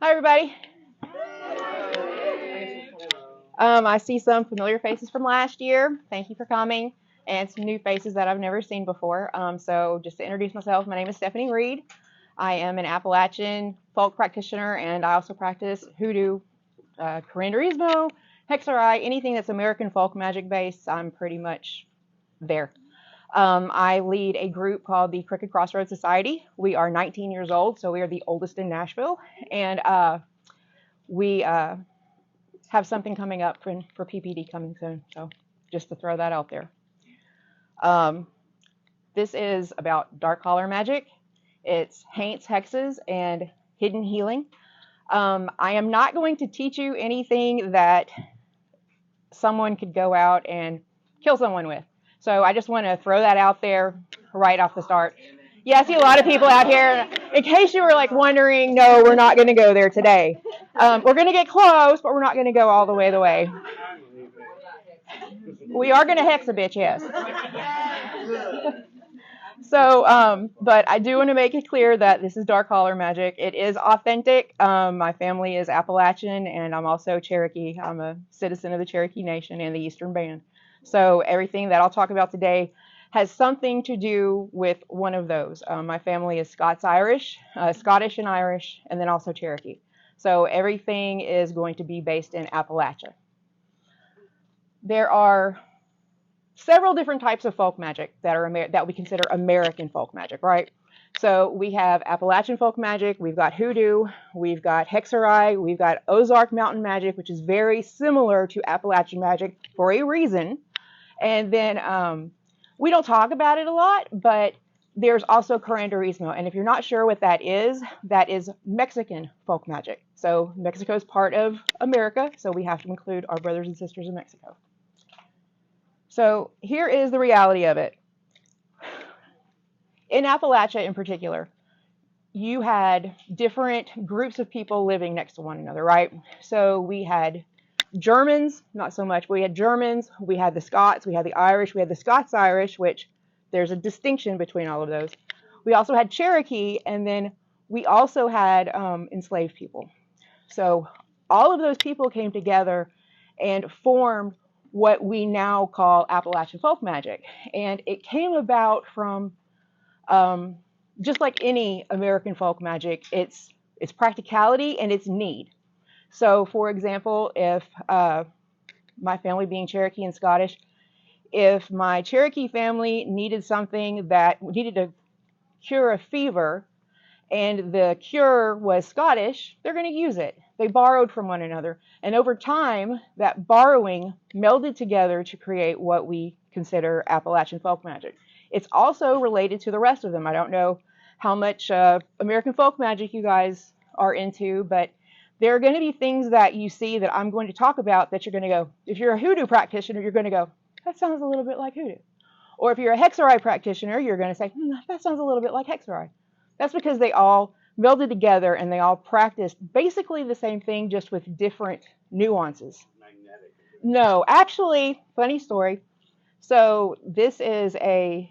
Hi, everybody. I see some familiar faces from last year. Thank you for coming. And some new faces that I've never seen before. So just to introduce myself, my name is Stephanie Reed. I am an Appalachian folk practitioner, and I also practice hoodoo, curanderismo, hexerai, anything that's American folk magic based. I'm pretty much there. I lead a group called the Crooked Crossroads Society. We are 19 years old, so we are the oldest in Nashville. And we have something coming up for PPD coming soon. So just to throw that out there. This is about Dark Holler Magic. It's Haints, Hexes, and Hidden Healing. I am not going to teach you anything that someone could go out and kill someone with. So I just want to throw that out there right off the start. Yeah, I see a lot of people out here. In case you were like wondering, no, we're not going to go there today. We're going to get close, but we're not going to go all the way. We are going to hex a bitch, yes. So, but I do want to make it clear that this is Dark Holler Magic. It is authentic. My family is Appalachian, and I'm also Cherokee. I'm a citizen of the Cherokee Nation and the Eastern Band. So everything that I'll talk about today has something to do with one of those. My family is Scottish and Irish, and then also Cherokee. So everything is going to be based in Appalachia. There are several different types of folk magic that we consider American folk magic, right? So we have Appalachian folk magic, we've got hoodoo, we've got hexerai, we've got Ozark mountain magic, which is very similar to Appalachian magic for a reason. And then we don't talk about it a lot, but there's also curanderismo. And if you're not sure what that is Mexican folk magic. So Mexico is part of America, so we have to include our brothers and sisters in Mexico. So here is the reality of it. In Appalachia in particular, you had different groups of people living next to one another, right? So we had Germans, not so much, but we had Germans, we had the Scots, we had the Irish, we had the Scots-Irish, which there's a distinction between all of those. We also had Cherokee, and then we also had enslaved people. So all of those people came together and formed what we now call Appalachian folk magic. And it came about from, just like any American folk magic, it's practicality and it's need. So for example, if my family being Cherokee and Scottish, if my Cherokee family needed something that needed to cure a fever and the cure was Scottish, they're going to use it. They borrowed from one another. And over time, that borrowing melded together to create what we consider Appalachian folk magic. It's also related to the rest of them. I don't know how much American folk magic you guys are into, but there are going to be things that you see that I'm going to talk about that you're going to go, if you're a hoodoo practitioner, you're going to go, that sounds a little bit like hoodoo. Or if you're a hexerai practitioner, you're going to say, that sounds a little bit like hexerai. That's because they all melded together and they all practiced basically the same thing, just with different nuances. Magnetic. No, actually, funny story. So this is a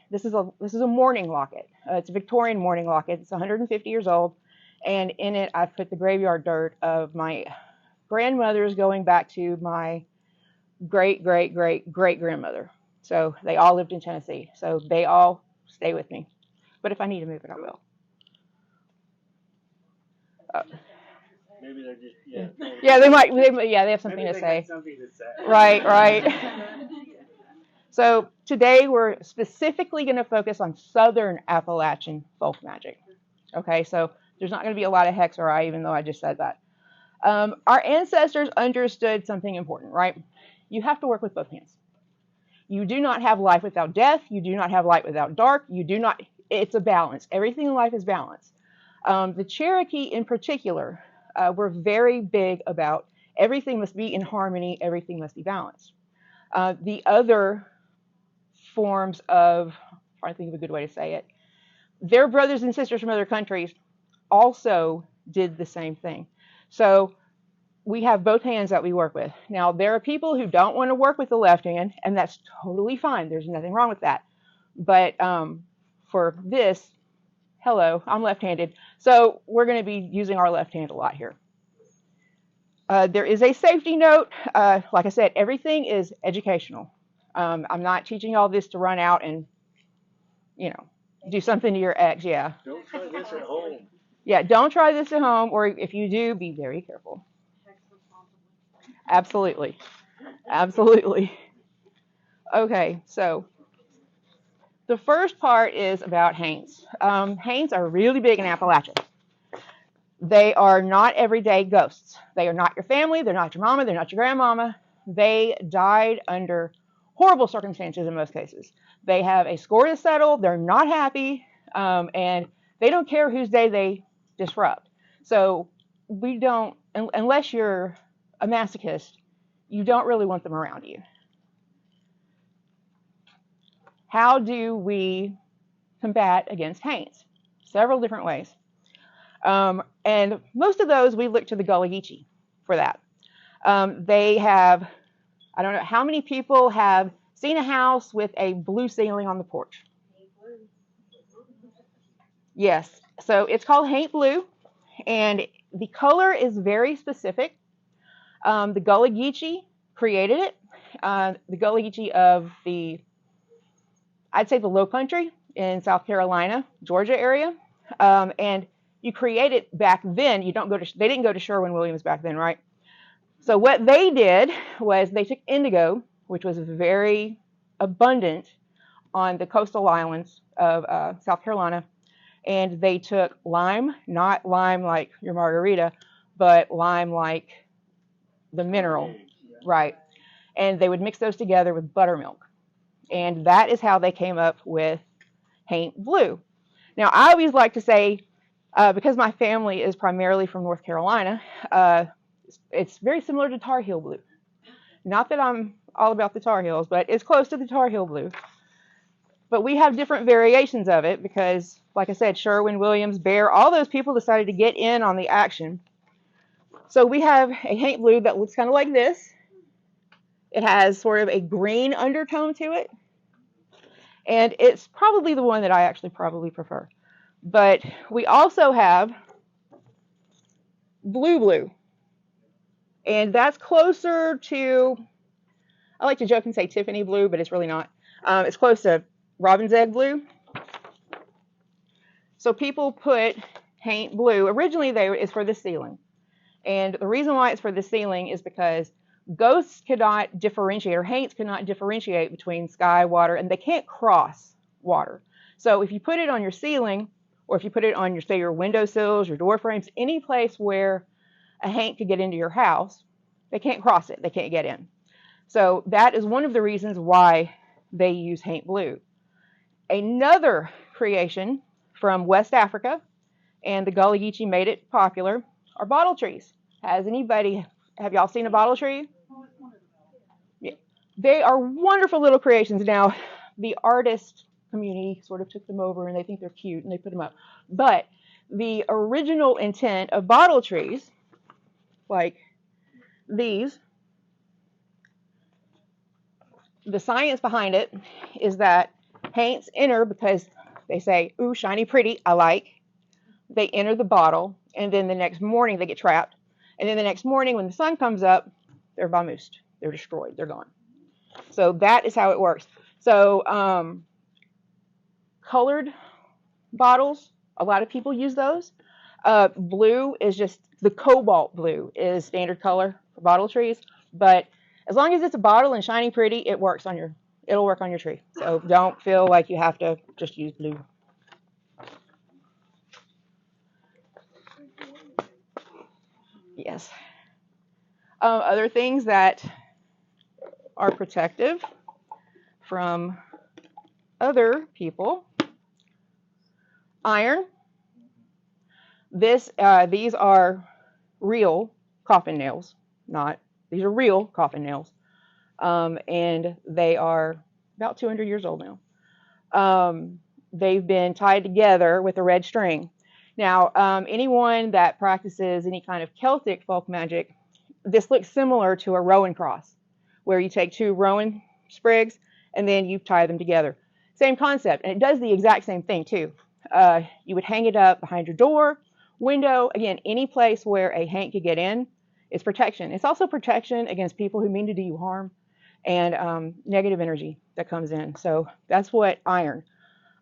mourning locket. It's a Victorian mourning locket. It's 150 years old. And in it, I've put the graveyard dirt of my grandmothers going back to my great-great-great-great-grandmother. So they all lived in Tennessee. So they all stay with me. But if I need to move it, I will. Maybe they're just, yeah, they have something to say. Right. So today we're specifically going to focus on Southern Appalachian folk magic. Okay, so there's not going to be a lot of hexerai, even though I just said that. Our ancestors understood something important, right? You have to work with both hands. You do not have life without death. You do not have light without dark. It's a balance. Everything in life is balanced. The Cherokee in particular were very big about everything must be in harmony, everything must be balanced. The other forms of, I'm trying to think of a good way to say it, their brothers and sisters from other countries also did the same thing. So we have both hands that we work with. Now, there are people who don't want to work with the left hand, and that's totally fine. There's nothing wrong with that. But for this, hello, I'm left-handed. So we're going to be using our left hand a lot here. There is a safety note. Like I said, everything is educational. I'm not teaching all this to run out and, you know, do something to your ex. Yeah. Don't try this at home. Yeah, don't try this at home, or if you do, be very careful. Absolutely. Absolutely. Okay, so the first part is about Haints. Haints are really big in Appalachia. They are not everyday ghosts. They are not your family. They're not your mama. They're not your grandmama. They died under horrible circumstances in most cases. They have a score to settle. They're not happy, and they don't care whose day they disrupt. So we don't, unless you're a masochist, you don't really want them around you. How do we combat against Haints? Several different ways. And most of those, we look to the Gullah Geechee for that. They have, I don't know, how many people have seen a house with a blue ceiling on the porch? Yes. So it's called Haint Blue, and the color is very specific. The Gullah Geechee created it. The Gullah Geechee of the, I'd say the Low Country in South Carolina, Georgia area, and you create it back then. You don't go to, they didn't go to Sherwin-Williams back then, right? So what they did was they took indigo, which was very abundant on the coastal islands of South Carolina, and they took lime, not lime like your margarita, but lime like the mineral, right? And they would mix those together with buttermilk. And that is how they came up with Haint Blue. Now, I always like to say, because my family is primarily from North Carolina, it's very similar to Tar Heel Blue. Not that I'm all about the Tar Heels, but it's close to the Tar Heel Blue. But we have different variations of it because, like I said, Sherwin-Williams, Bear, all those people decided to get in on the action. So we have a Haint Blue that looks kind of like this. It has sort of a green undertone to it. And it's probably the one that I actually probably prefer. But we also have Blue Blue. And that's closer to, I like to joke and say Tiffany Blue, but it's really not. It's close to Robin's Egg Blue. So people put Haint Blue, originally it's for the ceiling. And the reason why it's for the ceiling is because ghosts cannot differentiate, or Haints cannot differentiate between sky, water, and they can't cross water. So if you put it on your ceiling, or if you put it on your, say, your windowsills, your door frames, any place where a Haint could get into your house, they can't cross it, they can't get in. So that is one of the reasons why they use Haint Blue. Another creation from West Africa, and the Gullah Geechee made it popular, are bottle trees. Have y'all seen a bottle tree? Yeah. They are wonderful little creations. Now, the artist community sort of took them over and they think they're cute and they put them up. But the original intent of bottle trees, like these, the science behind it is that Haints enter because they say, ooh, shiny, pretty, I like. They enter the bottle, and then the next morning they get trapped. And then the next morning when the sun comes up, they're vamoosed. They're destroyed. They're gone. So that is how it works. So colored bottles, a lot of people use those. Blue is just, the cobalt blue is standard color for bottle trees. But as long as it's a bottle and shiny pretty, it'll work on your tree. So don't feel like you have to just use blue. Yes. Other things that are protective from other people. Iron. These are real coffin nails. These are real coffin nails. And they are about 200 years old now. They've been tied together with a red string. Now, anyone that practices any kind of Celtic folk magic, this looks similar to a Rowan cross, where you take two Rowan sprigs and then you tie them together. Same concept, and it does the exact same thing too. You would hang it up behind your door, window, again, any place where a Haint could get in, It's protection. It's also protection against people who mean to do you harm and negative energy that comes in. So that's what iron.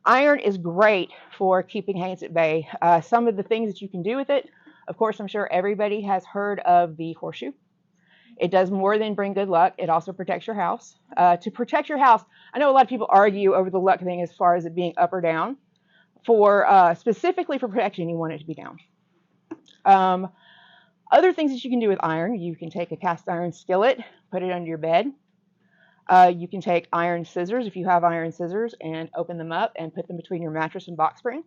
Iron is great for keeping Haints at bay. Some of the things that you can do with it, of course, I'm sure everybody has heard of the horseshoe. It does more than bring good luck. It also protects your house. To protect your house, I know a lot of people argue over the luck thing as far as it being up or down. Specifically for protection, you want it to be down. Other things that you can do with iron, you can take a cast iron skillet, put it under your bed. You can take iron scissors, if you have iron scissors, and open them up and put them between your mattress and box spring.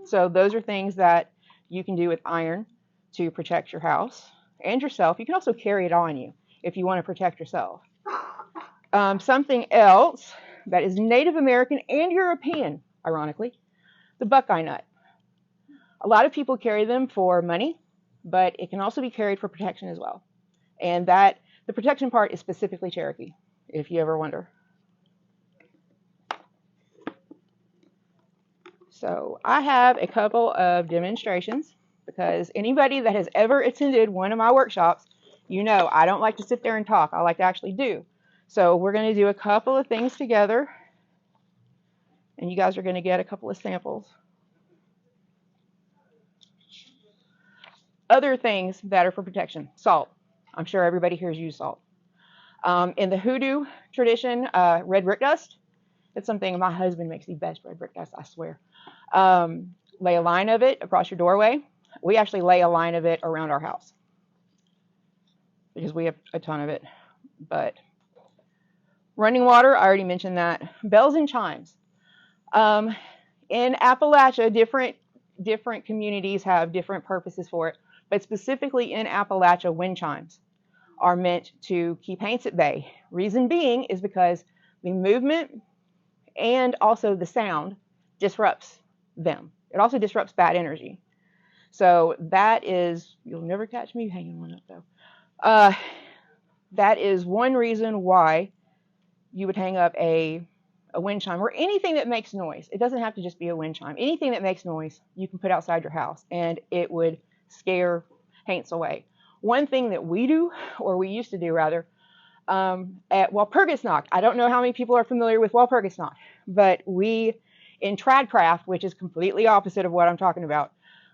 So those are things that you can do with iron to protect your house and yourself. You can also carry it on you if you want to protect yourself. Something else that is Native American and European, ironically, the buckeye nut. A lot of people carry them for money, but it can also be carried for protection as well. And that the protection part is specifically Cherokee, if you ever wonder. So I have a couple of demonstrations because anybody that has ever attended one of my workshops, you know I don't like to sit there and talk. I like to actually do. So we're going to do a couple of things together, and you guys are going to get a couple of samples. Other things that are for protection. Salt. I'm sure everybody here has used salt. In the hoodoo tradition, red brick dust. It's something my husband makes the best red brick dust, I swear. Lay a line of it across your doorway. We actually lay a line of it around our house because we have a ton of it. But running water, I already mentioned that. Bells and chimes. In Appalachia, different communities have different purposes for it, but specifically in Appalachia, wind chimes are meant to keep Haints at bay. Reason being is because the movement and also the sound disrupts them. It also disrupts bad energy. So that is, you'll never catch me hanging one up though. That is one reason why you would hang up a wind chime or anything that makes noise. It doesn't have to just be a wind chime. Anything that makes noise, you can put outside your house and it would scare Haints away. One thing that we do, or we used to do rather, at Walpurgisnacht, I don't know how many people are familiar with Walpurgisnacht, but we, in Tradcraft, which is completely opposite of what I'm talking about,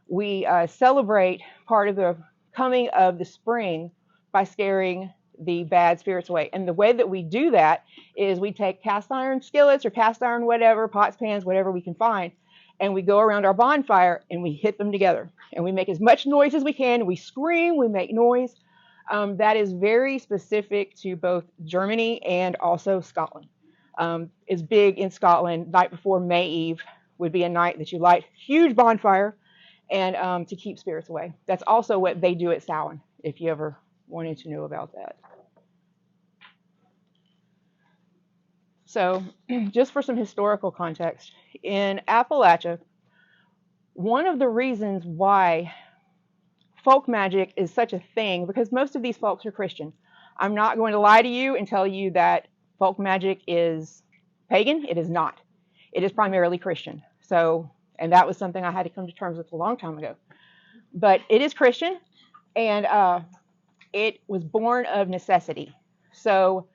we celebrate part of the coming of the spring by scaring the bad spirits away. And the way that we do that is we take cast iron skillets or cast iron whatever, pots, pans, whatever we can find, and we go around our bonfire and we hit them together. And we make as much noise as we can. We scream, we make noise. That is very specific to both Germany and also Scotland. It's big in Scotland. Night before May Eve would be a night that you light huge bonfire and to keep spirits away. That's also what they do at Samhain, if you ever wanted to know about that. So just for some historical context, in Appalachia, one of the reasons why folk magic is such a thing, because most of these folks are Christian. I'm not going to lie to you and tell you that folk magic is pagan. It is not. It is primarily Christian. So, and that was something I had to come to terms with a long time ago. But it is Christian, and it was born of necessity. So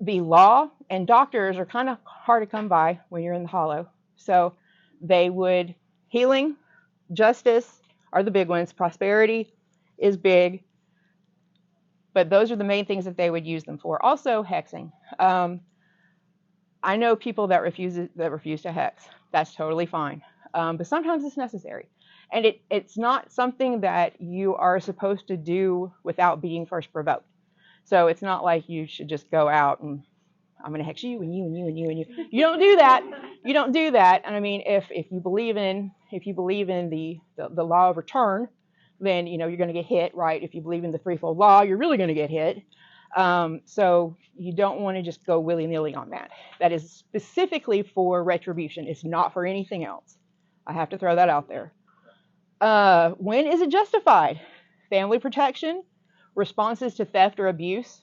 the law and doctors are kind of hard to come by when you're in the hollow. So they would, healing, justice are the big ones. Prosperity is big. But those are the main things that they would use them for. Also, hexing. I know people that refuse to hex. That's totally fine. But sometimes it's necessary. And it's not something that you are supposed to do without being first provoked. So it's not like you should just go out and I'm going to hex you and you and you and you and you. You don't do that. You don't do that. And I mean, if you believe in the law of return, then you know you're going to get hit, right? If you believe in the threefold law, you're really going to get hit. So you don't want to just go willy-nilly on that. That is specifically for retribution. It's not for anything else. I have to throw that out there. When is it justified? Family protection, responses to theft or abuse.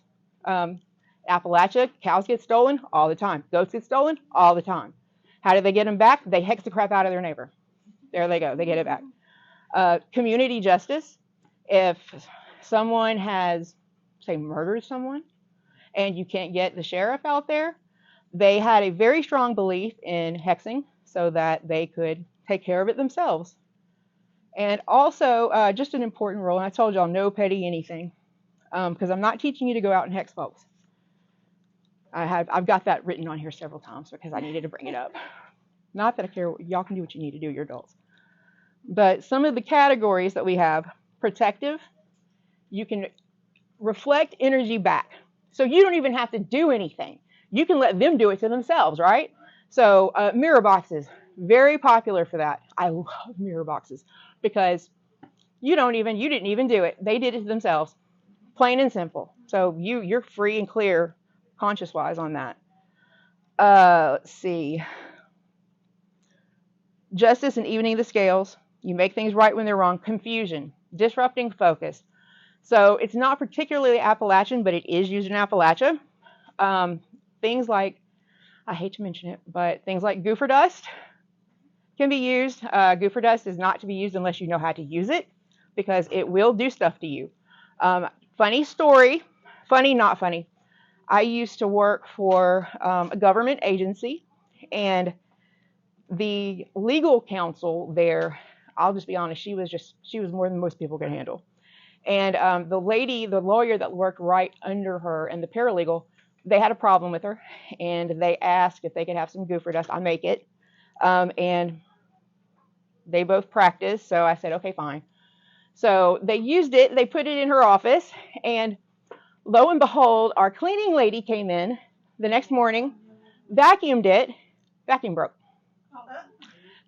Appalachia, cows get stolen all the time. Goats get stolen all the time. How do they get them back? They hex the crap out of their neighbor. There they go. They get it back. Community justice. If someone has, say, murdered someone, and you can't get the sheriff out there, they had a very strong belief in hexing so that they could take care of it themselves. And also, just an important rule, and I told y'all no petty anything, because I'm not teaching you to go out and hex folks. I've got that written on here several times because I needed to bring it up. Not that I care, y'all can do what you need to do, you're adults. But some of the categories that we have, protective, you can reflect energy back. So you don't even have to do anything. You can let them do it to themselves, right? So mirror boxes, very popular for that. I love mirror boxes because you didn't even do it. They did it to themselves, plain and simple. So you're free and clear, conscious-wise on that. Let's see. Justice and evening the scales. You make things right when they're wrong. Confusion, disrupting focus. So it's not particularly Appalachian, but it is used in Appalachia. Things like, I hate to mention it, but things like goofer dust can be used. Goofer dust is not to be used unless you know how to use it, because it will do stuff to you. Funny story, funny, not funny. I used to work for a government agency, and the legal counsel there, I'll just be honest, she was more than most people could handle. And the lawyer that worked right under her and the paralegal, they had a problem with her, and they asked if they could have some goofer dust. I make it. And they both practiced, so I said, okay, fine. So they used it, they put it in her office, and lo and behold, our cleaning lady came in the next morning, vacuumed it, vacuum broke.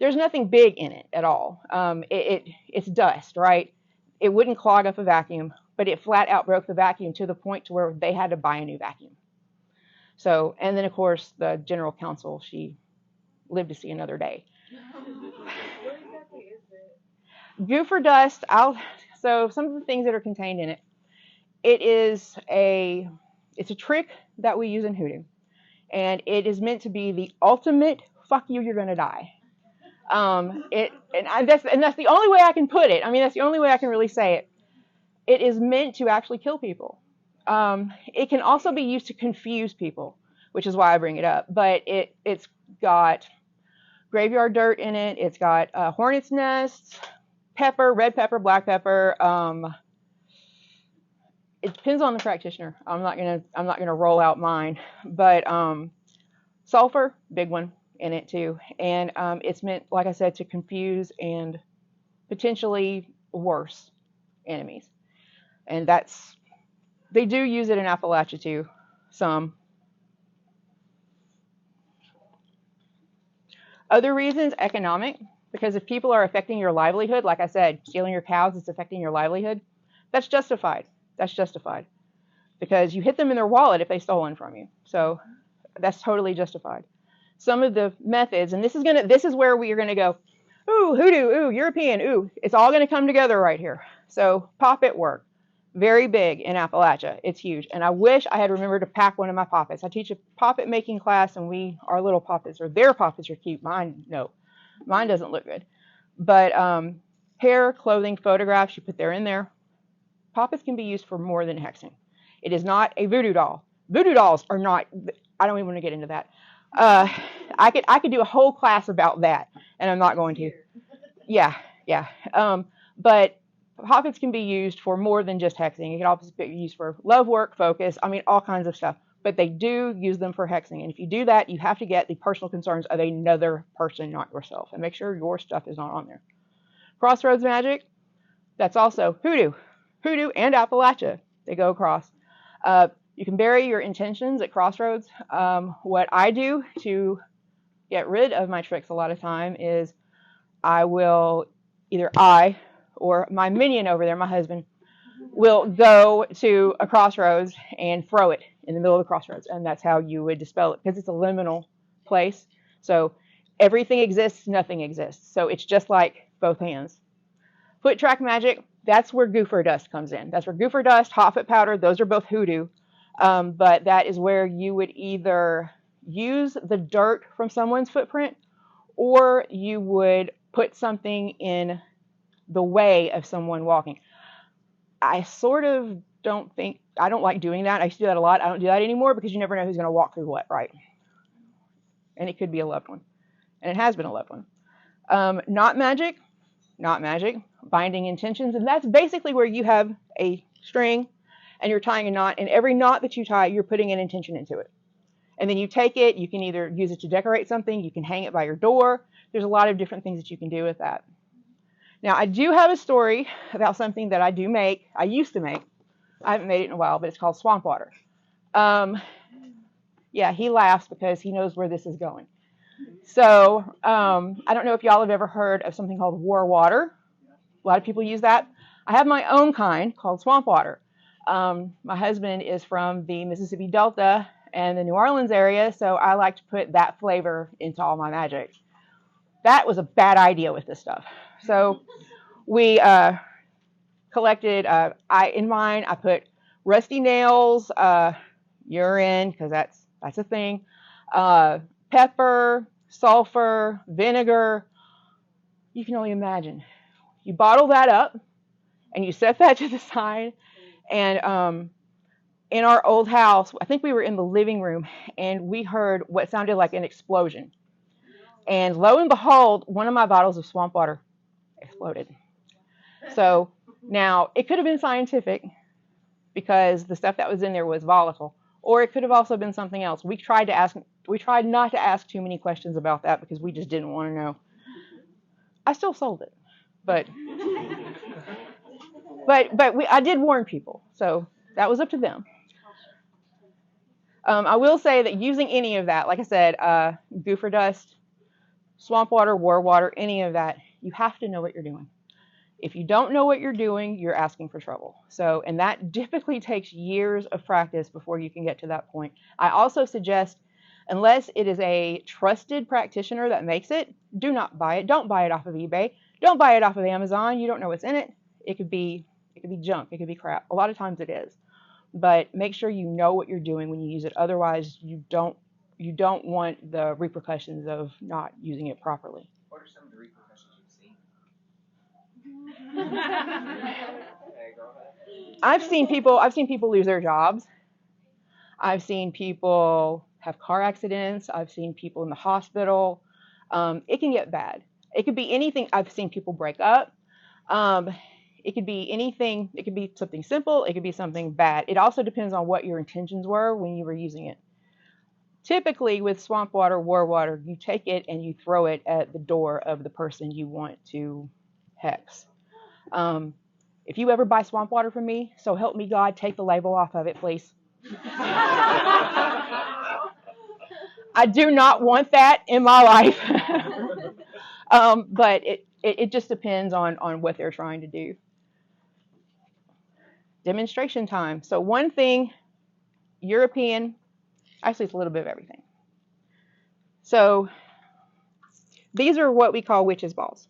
There's nothing big in it at all. It's dust, right? It wouldn't clog up a vacuum, but it flat out broke the vacuum to the point to where they had to buy a new vacuum. So, and then of course the general counsel, she lived to see another day. What exactly is it? Goofer dust, so some of the things that are contained in it, it's a trick that we use in hoodoo, and it is meant to be the ultimate fuck you, you're gonna die. That's the only way I can put it. I mean, that's the only way I can really say it. It is meant to actually kill people. It can also be used to confuse people, which is why I bring it up. But it's got graveyard dirt in it. It's got hornet's nests, pepper, red pepper, black pepper. It depends on the practitioner. I'm not gonna roll out mine, but sulfur, big one in it too, and it's meant, like I said, to confuse and potentially worse enemies. And they do use it in Appalachia too, some. Other reasons, economic, because if people are affecting your livelihood, like I said, stealing your cows, it's affecting your livelihood, that's justified. That's justified. Because you hit them in their wallet if they stole one from you. So that's totally justified. Some of the methods, and this is where we are gonna go, ooh, hoodoo, ooh, European, ooh, it's all gonna come together right here. So poppet work, very big in Appalachia. It's huge. And I wish I had remembered to pack one of my poppets. I teach a poppet making class, and our little poppets, or their poppets are cute. Mine, no. Mine doesn't look good. But hair, clothing, photographs, you put there in there. Poppets can be used for more than hexing. It is not a voodoo doll. Voodoo dolls are not, I don't even want to get into that. I could do a whole class about that, and I'm not going to. Yeah. But poppets can be used for more than just hexing. It can also be used for love work, focus, I mean, all kinds of stuff. But they do use them for hexing. And if you do that, you have to get the personal concerns of another person, not yourself. And make sure your stuff is not on there. Crossroads magic, that's also hoodoo. Hoodoo and Appalachia, they go across. You can bury your intentions at crossroads. What I do to get rid of my tricks a lot of time is I will, either I or my minion over there, my husband, will go to a crossroads and throw it in the middle of the crossroads. And that's how you would dispel it, because it's a liminal place. So everything exists, nothing exists. So it's just like both hands. Foot track magic, that's where goofer dust comes in. That's where goofer dust, hot foot powder, those are both hoodoo. But that is where you would either use the dirt from someone's footprint, or you would put something in the way of someone walking. I sort of I don't like doing that. I used to do that a lot. I don't do that anymore because you never know who's going to walk through what, right? And it could be a loved one. And it has been a loved one. Not magic, binding intentions. And that's basically where you have a string and you're tying a knot. And every knot that you tie, you're putting an intention into it. And then you take it. You can either use it to decorate something. You can hang it by your door. There's a lot of different things that you can do with that. Now, I do have a story about something that I do make. I used to make. I haven't made it in a while, but it's called swamp water. Yeah, he laughs because he knows where this is going. So I don't know if y'all have ever heard of something called war water. A lot of people use that. I have my own kind called swamp water. My husband is from the Mississippi Delta and the New Orleans area, so I like to put that flavor into all my magic. That was a bad idea with this stuff. So we collected, in mine, I put rusty nails, urine, because that's a thing, pepper, sulfur, vinegar. You can only imagine. You bottle that up and you set that to the side. And in our old house, I think we were in the living room and we heard what sounded like an explosion. And lo and behold, one of my bottles of swamp water exploded. So now it could have been scientific because the stuff that was in there was volatile, or it could have also been something else. We tried not to ask too many questions about that because we just didn't want to know. I still sold it, but I did warn people, so that was up to them. I will say that using any of that, like I said, goofer dust, swamp water, war water, any of that, you have to know what you're doing. If you don't know what you're doing, you're asking for trouble. So, and that typically takes years of practice before you can get to that point. I also suggest, unless it is a trusted practitioner that makes it, do not buy it. Don't buy it off of eBay. Don't buy it off of Amazon. You don't know what's in it. It could be junk. It could be crap. A lot of times it is. But make sure you know what you're doing when you use it. Otherwise, you don't want the repercussions of not using it properly. What are some of the repercussions you've seen? I've seen people lose their jobs. I've seen people have car accidents. I've seen people in the hospital. It can get bad. It could be anything. I've seen people break up. It could be anything. It could be something simple. It could be something bad. It also depends on what your intentions were when you were using it. Typically with swamp water, war water, you take it and you throw it at the door of the person you want to hex. If you ever buy swamp water from me, so help me God, take the label off of it, please. I do not want that in my life. But it just depends on what they're trying to do. Demonstration time. So one thing, European, actually it's a little bit of everything. So these are what we call witches' balls.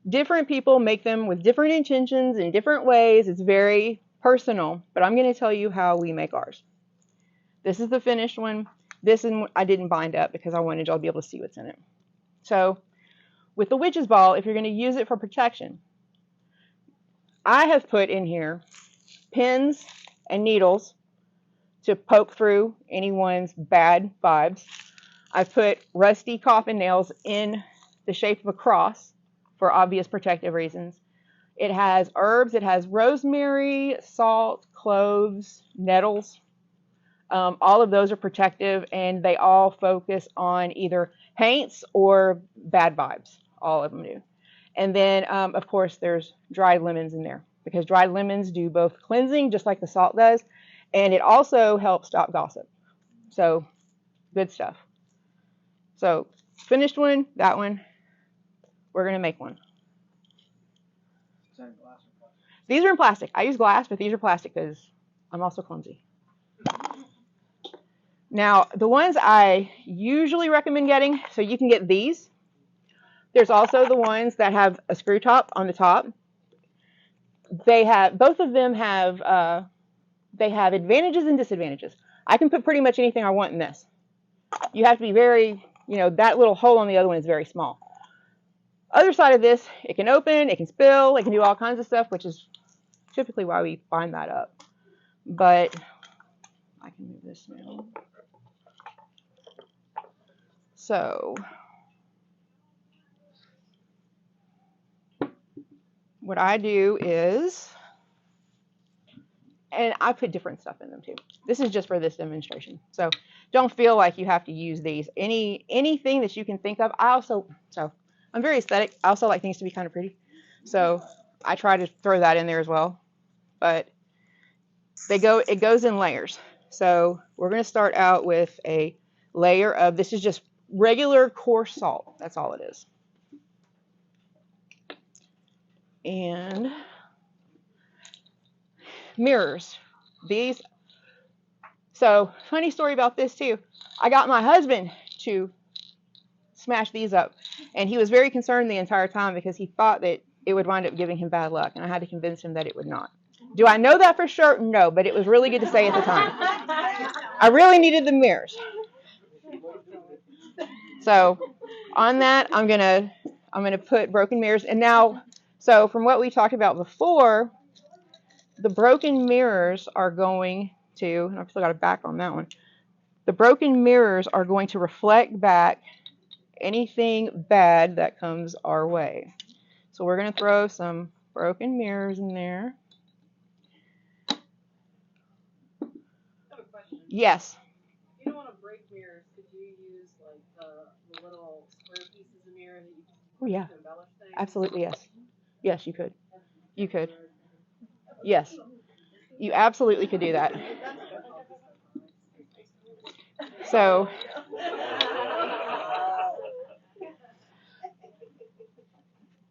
Different people make them with different intentions in different ways. It's very personal, but I'm going to tell you how we make ours. This is the finished one. This one I didn't bind up because I wanted y'all to be able to see what's in it. So with the witch's ball, if you're going to use it for protection, I have put in here pins and needles to poke through anyone's bad vibes. I've put rusty coffin nails in the shape of a cross for obvious protective reasons. It has herbs. It has rosemary, salt, cloves, nettles. All of those are protective, and they all focus on either Haints or bad vibes. All of them do. And then, of course, there's dried lemons in there because dried lemons do both cleansing, just like the salt does, and it also helps stop gossip. So, good stuff. So, finished one, that one. We're going to make one. Is that in glass or plastic? These are in plastic. I use glass, but these are plastic because I'm also clumsy. Now, the ones I usually recommend getting, so you can get these. There's also the ones that have a screw top on the top. Both of them have, they have advantages and disadvantages. I can put pretty much anything I want in this. You have to be very, that little hole on the other one is very small. Other side of this, it can open, it can spill, it can do all kinds of stuff, which is typically why we bind that up. But I can move this now. So what I do is, and I put different stuff in them too. This is just for this demonstration. So don't feel like you have to use these. Anything that you can think of. I'm very aesthetic. I also like things to be kind of pretty. So I try to throw that in there as well. But it goes in layers. So we're going to start out with a layer of, this is just regular coarse salt. That's all it is. And mirrors. These. So funny story about this too. I got my husband to smash these up, and he was very concerned the entire time because he thought that it would wind up giving him bad luck, and I had to convince him that it would not. Do I know that for sure? No, but it was really good to say at the time. I really needed the mirrors. So on that, I'm gonna put broken mirrors. And now, so from what we talked about before, the broken mirrors are going to, and I've still got a back on that one. The broken mirrors are going to reflect back anything bad that comes our way. So we're going to throw some broken mirrors in there. I have a question. Yes. If you don't want to break mirrors, could you use like the little square pieces of mirror that you can embellish things? Absolutely, yes. Yes, you could. You could. Yes. You absolutely could do that. So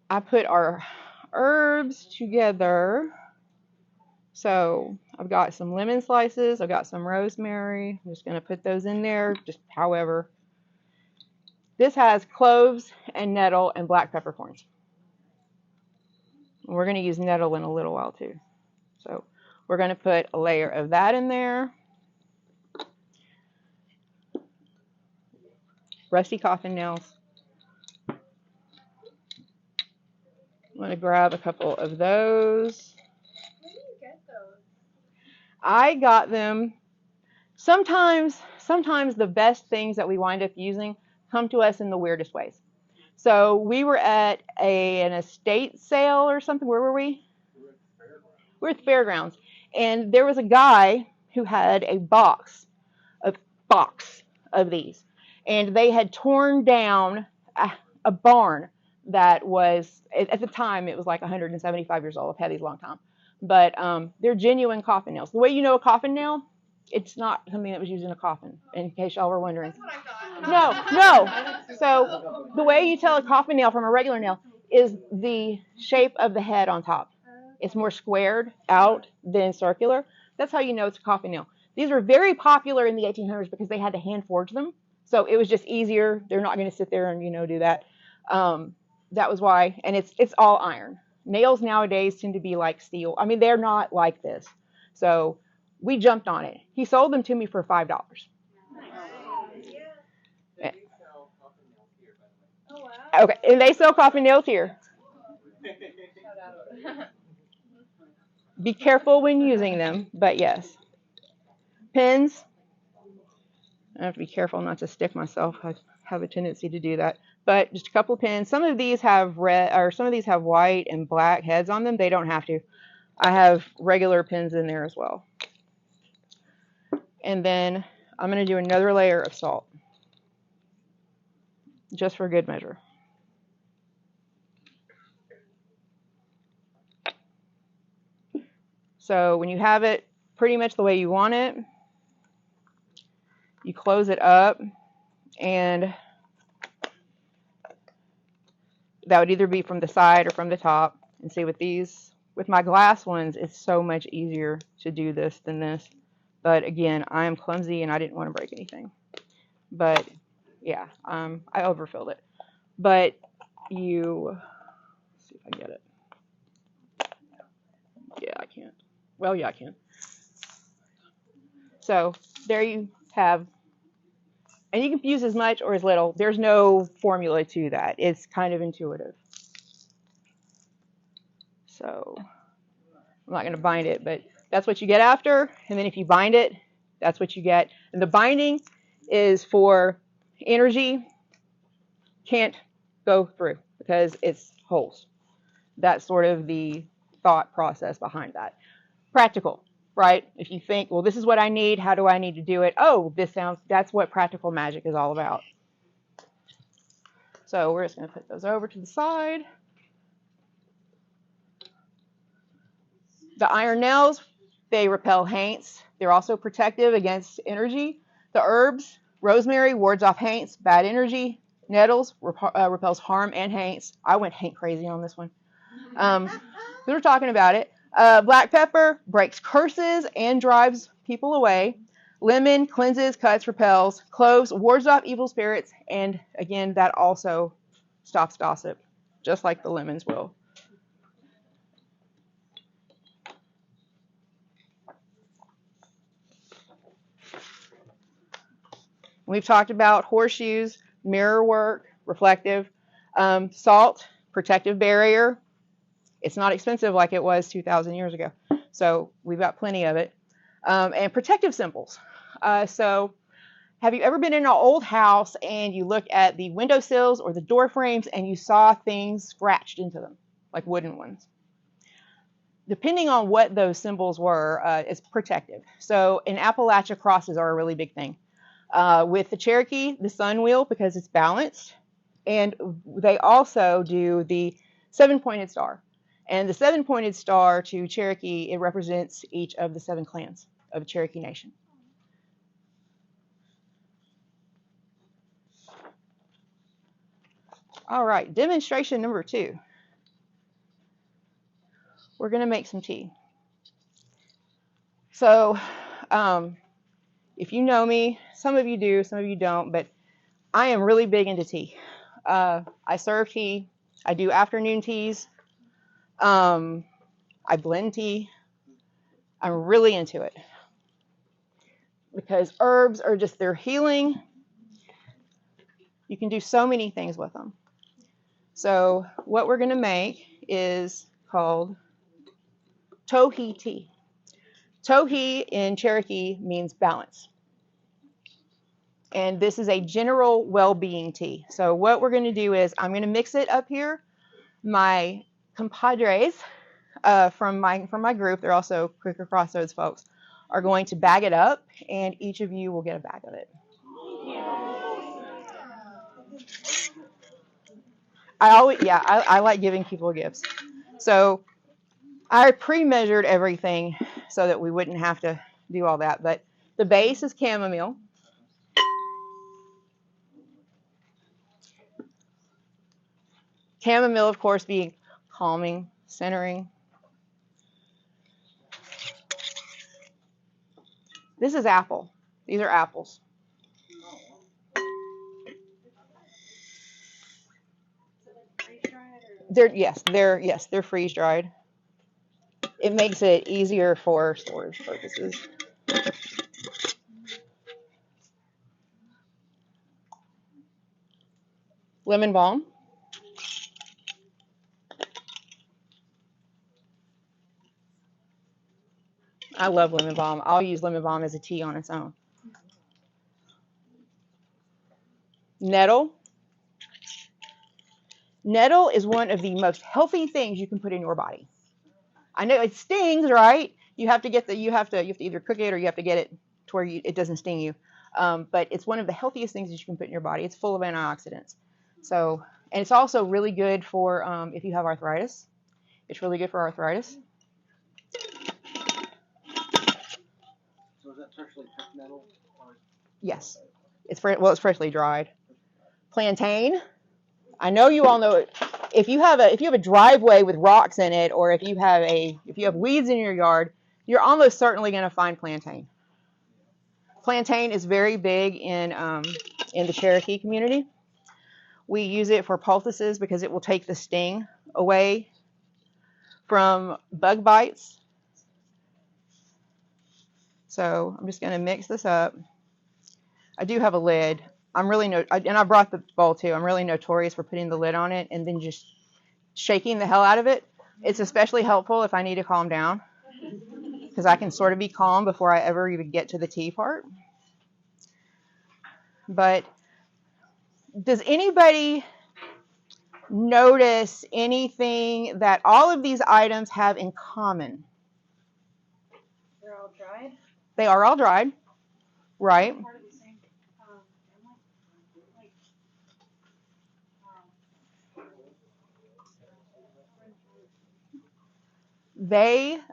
I put our herbs together. So I've got some lemon slices. I've got some rosemary. I'm just going to put those in there, just however. This has cloves and nettle and black peppercorns. We're going to use nettle in a little while too. So we're going to put a layer of that in there. Rusty coffin nails. I'm going to grab a couple of those. Where do you get those? I got them. Sometimes the best things that we wind up using come to us in the weirdest ways. So we were at an estate sale or something. Where were we? We were at the fairgrounds. And there was a guy who had a box of these. And they had torn down a barn that was, at the time, it was like 175 years old. I've had these a long time. But they're genuine coffin nails. The way you know a coffin nail, it's not something that was used in a coffin, in case y'all were wondering. That's what I thought. No. So the way you tell a coffin nail from a regular nail is the shape of the head on top. It's more squared out than circular. That's how you know it's a coffin nail. These were very popular in the 1800s because they had to hand forge them. So it was just easier. They're not going to sit there and, do that. That was why. And it's all iron. Nails nowadays tend to be like steel. I mean, they're not like this. So we jumped on it. He sold them to me for $5. Oh, wow. Okay, and they sell coffin nails here. Be careful when using them, but yes. Pins. I have to be careful not to stick myself. I have a tendency to do that. But just a couple of pins. Some of these have red, or some of these have white and black heads on them. They don't have to. I have regular pins in there as well. And then I'm going to do another layer of salt, just for good measure. So when you have it pretty much the way you want it, you close it up, and that would either be from the side or from the top. And see, with my glass ones, it's so much easier to do this than this. But again, I am clumsy and I didn't want to break anything. But yeah, I overfilled it. But let's see if I get it. Yeah, I can't. Well, yeah, I can. So there you have, and you can use as much or as little. There's no formula to that. It's kind of intuitive. So I'm I'm not going to bind it, but that's what you get after. And then if you bind it, that's what you get. And the binding is for energy can't go through because it's holes. That's sort of the thought process behind that. Practical, right? If you think, well, this is what I need, how do I need to do it? Oh, that's what practical magic is all about. So we're just going to put those over to the side. The iron nails, they repel haints. They're also protective against energy. The herbs, rosemary wards off haints, bad energy. Nettles repels harm and haints. I went haint crazy on this one. We were talking about it. Black pepper breaks curses and drives people away. Lemon cleanses, cuts, repels. Cloves wards off evil spirits. And again, that also stops gossip, just like the lemons will. We've talked about horseshoes, mirror work, reflective, salt, protective barrier. It's not expensive like it was 2,000 years ago. So we've got plenty of it. And protective symbols. So have you ever been in an old house and you look at the windowsills or the door frames and you saw things scratched into them, like wooden ones? Depending on what those symbols were, it's protective. So in Appalachia, crosses are a really big thing. With the Cherokee, the sun wheel, because it's balanced. And they also do the 7-pointed star. And the 7-pointed star to Cherokee, it represents each of the 7 clans of the Cherokee Nation. All right, demonstration number 2. We're going to make some tea. So, if you know me, some of you do, some of you don't, but I am really big into tea. I serve tea. I do afternoon teas. I blend tea. I'm really into it because herbs are just, they're healing. You can do so many things with them. So what we're going to make is called Tohi tea. Tohi in Cherokee means balance. And this is a general well-being tea. So what we're going to do is I'm going to mix it up here. My compadres from my group, they're also Creek or Crossroads folks, are going to bag it up, and each of you will get a bag of it. I like giving people gifts. So I pre-measured everything so that we wouldn't have to do all that. But the base is chamomile. Chamomile, of course, being calming, centering. This is apple. These are apples. They're freeze dried. It makes it easier for storage purposes. Lemon balm. I love lemon balm. I'll use lemon balm as a tea on its own. Nettle. Nettle is one of the most healthy things you can put in your body. I know it stings, right? You have to either cook it or you have to get it to where it doesn't sting you. But it's one of the healthiest things that you can put in your body. It's full of antioxidants. So, and it's also really good for if you have arthritis. It's really good for arthritis. So is that freshly cut nettle? Yes, it's freshly dried. Plantain. I know you all know it. If you have a driveway with rocks in it, or if you have weeds in your yard, you're almost certainly going to find plantain. Plantain is very big in the Cherokee community. We use it for poultices because it will take the sting away from bug bites. So I'm just going to mix this up. I do have a lid. And I brought the bowl too. I'm really notorious for putting the lid on it and then just shaking the hell out of it. It's especially helpful if I need to calm down. because I can sort of be calm before I ever even get to the tea part. But does anybody notice anything that all of these items have in common? They're all dried. They are all dried, right? Part of the same family. Like,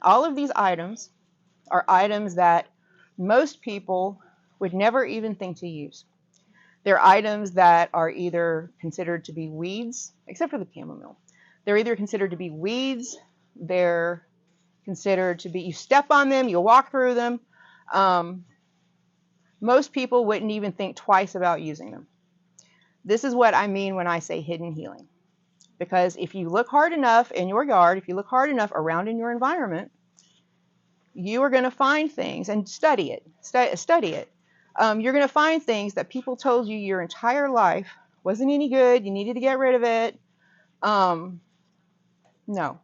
All of these items are items that most people would never even think to use. They're items that are either considered to be weeds, except for the chamomile. They're either considered to be weeds, they're considered to be, you step on them, you walk through them. Most people wouldn't even think twice about using them. This is what I mean when I say hidden healing. Because if you look hard enough in your yard, if you look hard enough around in your environment, you are going to find things, and study it. Study it. You're going to find things that people told you your entire life wasn't any good, you needed to get rid of it. No,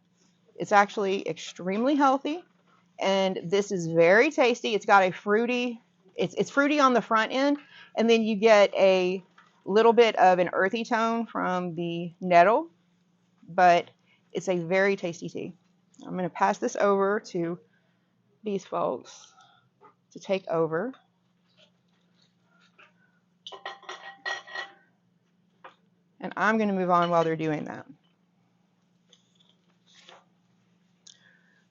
it's actually extremely healthy, and this is very tasty. It's got a fruity, it's fruity on the front end, and then you get a little bit of an earthy tone from the nettle, but it's a very tasty tea. I'm going to pass this over to these folks to take over. And I'm going to move on while they're doing that.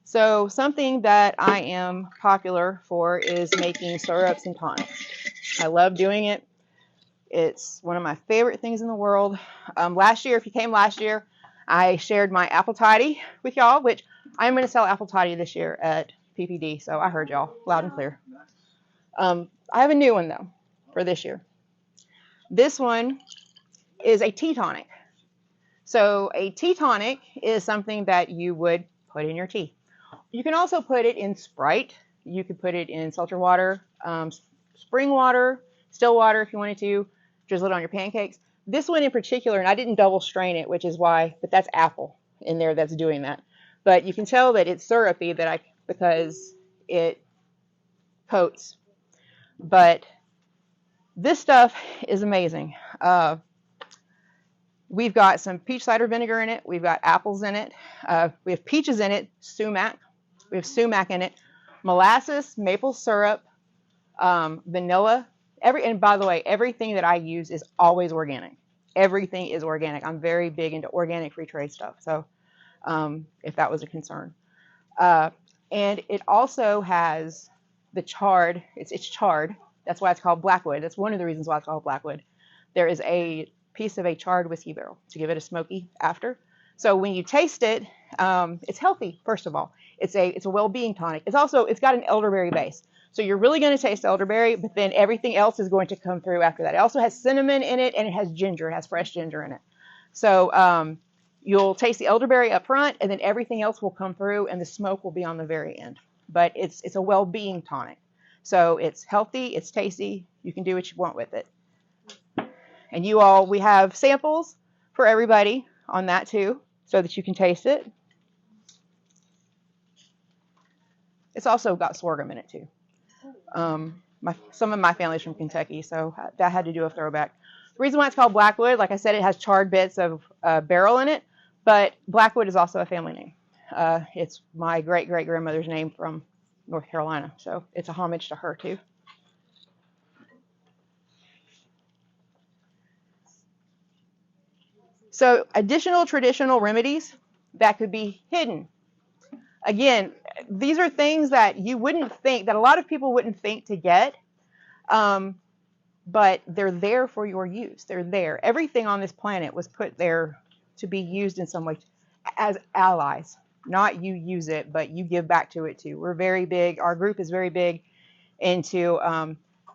So something that I am popular for is making syrups and tonics. I love doing it. It's one of my favorite things in the world. Last year, if you came last year, I shared my apple toddy with y'all, which I'm going to sell apple toddy this year at PPD, so I heard y'all loud and clear. I have a new one, though, for this year. This one is a tea tonic. So a tea tonic is something that you would put in your tea. You can also put it in Sprite. You could put it in seltzer water, spring water, still water if you wanted to, drizzle it on your pancakes. This one in particular, and I didn't double strain it, which is why, but that's apple in there that's doing that. But you can tell that it's syrupy because it coats. But this stuff is amazing. We've got some peach cider vinegar in it. We've got apples in it. We have peaches in it, sumac. We have sumac in it, molasses, maple syrup, vanilla. And by the way, everything that I use is always organic. Everything is organic. I'm very big into organic free trade stuff. So if that was a concern. And it also has the charred, it's charred. That's why it's called blackwood. That's one of the reasons why it's called blackwood. There is a piece of a charred whiskey barrel to give it a smoky after. So when you taste it, it's healthy, first of all. It's a well-being tonic. It's got an elderberry base. So you're really going to taste elderberry, but then everything else is going to come through after that. It also has cinnamon in it, and it has ginger. It has fresh ginger in it. So you'll taste the elderberry up front, and then everything else will come through, and the smoke will be on the very end. But it's a well-being tonic. So it's healthy, it's tasty. You can do what you want with it. And we have samples for everybody on that too, so that you can taste it. It's also got sorghum in it too. Some of my family's from Kentucky, so that had to do a throwback. The reason why it's called blackwood, like I said, it has charred bits of barrel in it, but blackwood is also a family name. It's my great-great-grandmother's name from North Carolina, so it's a homage to her too. So additional traditional remedies that could be hidden. Again, these are things that you wouldn't think, that a lot of people wouldn't think to get, but they're there for your use. They're there. Everything on this planet was put there to be used in some way as allies. Not you use it, but you give back to it too. We're very big, our group is very big into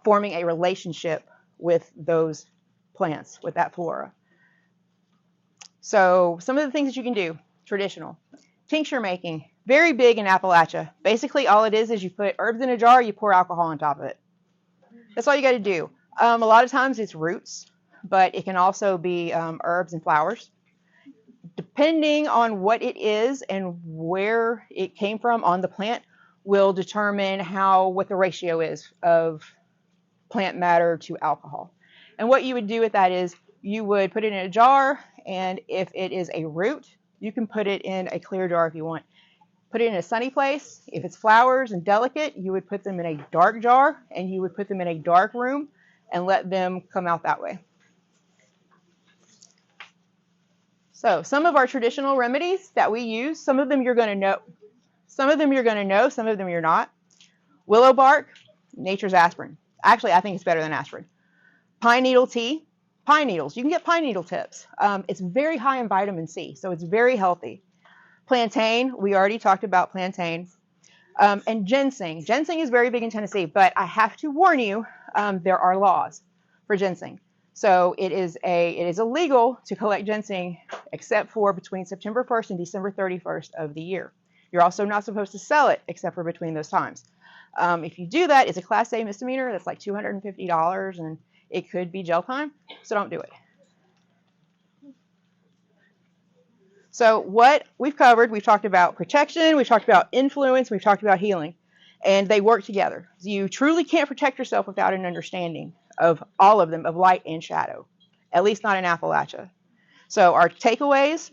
forming a relationship with those plants, with that flora. So some of the things that you can do, traditional. Tincture making, very big in Appalachia. Basically all it is you put herbs in a jar, you pour alcohol on top of it. That's all you got to do. A lot of times it's roots, but it can also be herbs and flowers. Depending on what it is and where it came from on the plant, will determine what the ratio is of plant matter to alcohol. And what you would do with that is you would put it in a jar, and if it is a root, you can put it in a clear jar if you want. Put it in a sunny place. If it's flowers and delicate, you would put them in a dark jar, and you would put them in a dark room and let them come out that way. So some of our traditional remedies that we use, some of them you're going to know. Some of them you're going to know, some of them you're not. Willow bark, nature's aspirin. Actually, I think it's better than aspirin. Pine needle tea, pine needles. You can get pine needle tips. It's very high in vitamin C, so it's very healthy. Plantain, we already talked about plantain. And ginseng. Ginseng is very big in Tennessee, but I have to warn you, there are laws for ginseng. So it is illegal to collect ginseng except for between September 1st and December 31st of the year. You're also not supposed to sell it except for between those times. If you do that, it's a Class A misdemeanor. That's like $250, and it could be jail time, so don't do it. So what we've covered, we've talked about protection, we've talked about influence, we've talked about healing, and they work together. You truly can't protect yourself without an understanding of all of them, of light and shadow, at least not in Appalachia. So our takeaways,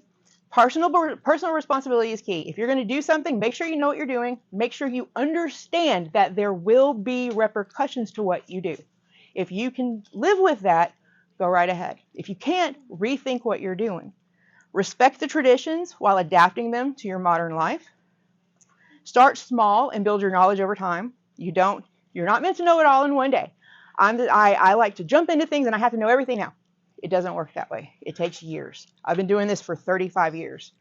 personal responsibility is key. If you're going to do something, make sure you know what you're doing. Make sure you understand that there will be repercussions to what you do. If you can live with that, go right ahead. If you can't, rethink what you're doing. Respect the traditions while adapting them to your modern life. Start small and build your knowledge over time. You're not meant to know it all in one day. I like to jump into things and I have to know everything now. It doesn't work that way. It takes years. I've been doing this for 35 years.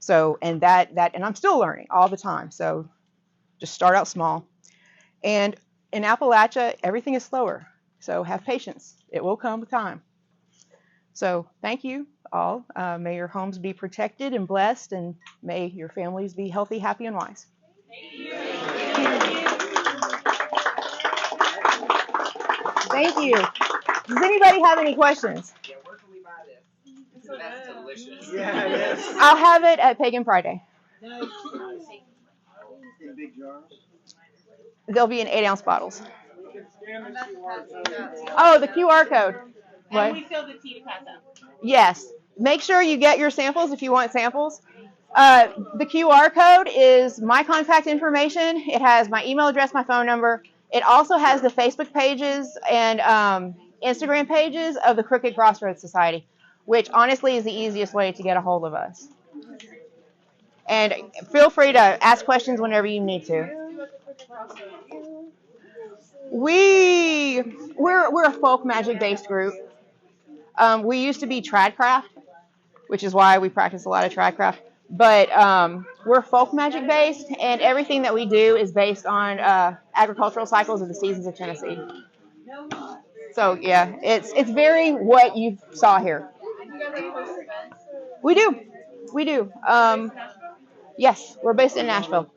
So, and I'm still learning all the time. So just start out small. And in Appalachia, everything is slower. So have patience. It will come with time. So thank you all. May your homes be protected and blessed, and may your families be healthy, happy, and wise. Thank you. Does anybody have any questions? Yeah, where can we buy this? That's delicious. Yeah, it is. I'll have it at Pagan Friday. In big jars. They'll be in 8-ounce bottles. Oh, the QR code. What? And we fill the tea to pass out. Yes. Make sure you get your samples if you want samples. The QR code is my contact information. It has my email address, my phone number. It also has the Facebook pages and Instagram pages of the Crooked Crossroads Society, which honestly is the easiest way to get a hold of us. And feel free to ask questions whenever you need to. We're a folk magic based group. We used to be tradcraft, which is why we practice a lot of tradcraft. But we're folk magic based, and everything that we do is based on agricultural cycles of the seasons of Tennessee. So yeah, it's very what you saw here. We do. Yes, we're based in Nashville.